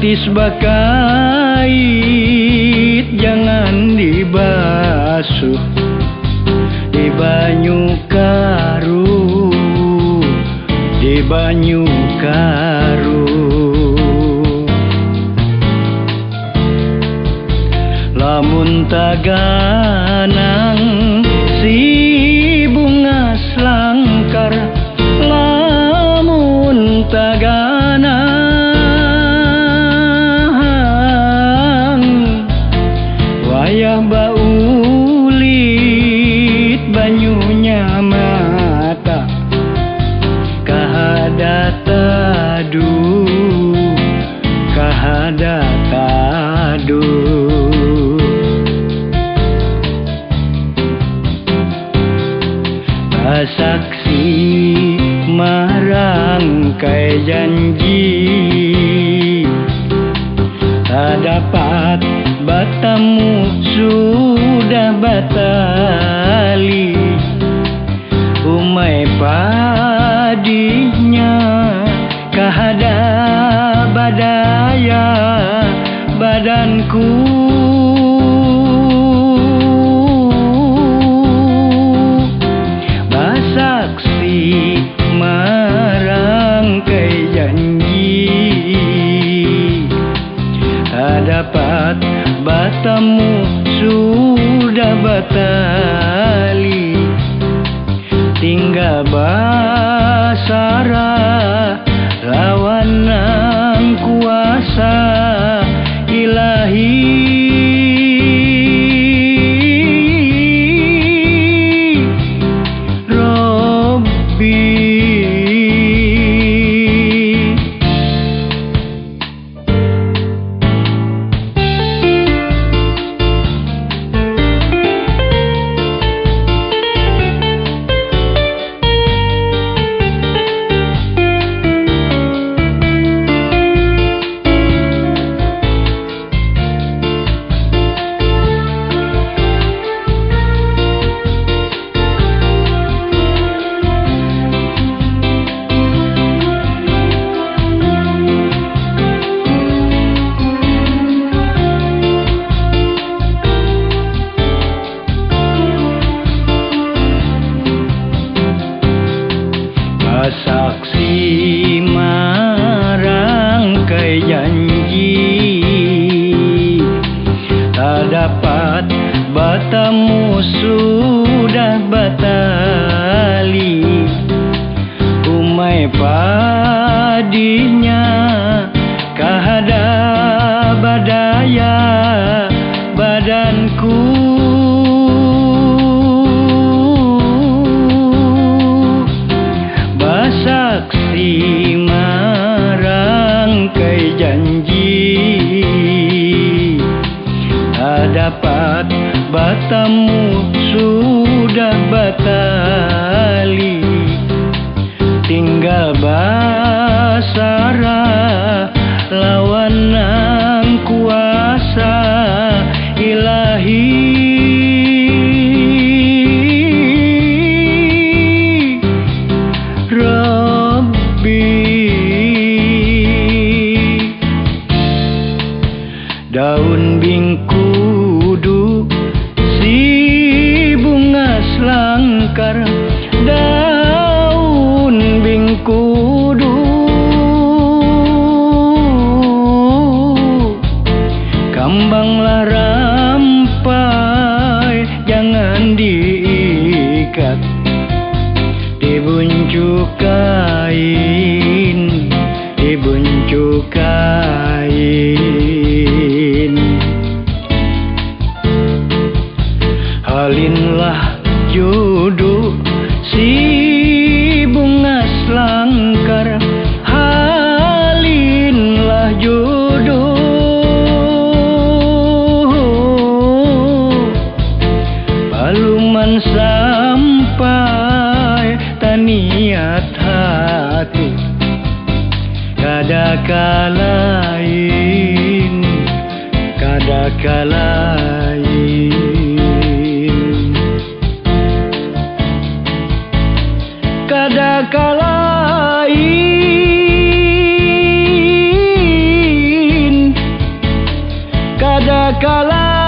betis bakait jangan dibasuh di banyu karu, di banyu karu. Lamun taganang si bunga selangkar, lamun taganang wayah baulit banyunya mata kahadatadu, kahadatadu. Saksi merangkai janji tak dapat bertemu sudah batali. Umai padinya kahada badaya badanku, saksi merangkai janji tak dapat bertemu sudah batali. Tinggal basara lawan nang kuasa ilahi. Saksi merangkai janji tak dapat bertemu sudah batali. Umai padinya kahada badaya badanku, saksi merangkai janji tak dapat bertemu sudah batali. Tinggal basara lawan nang kuasa ilahi. Daun bingkudu si bunga selangkar, daun bingkudu kambanglah rampai jangan diikat dibunjuk kain, dibunjuk kain. Halinlah jodoh si bunga selangkar, halinlah jodoh. Baluman sampai taniat hati kada kalain, kada kalain. Kada kalain kadakala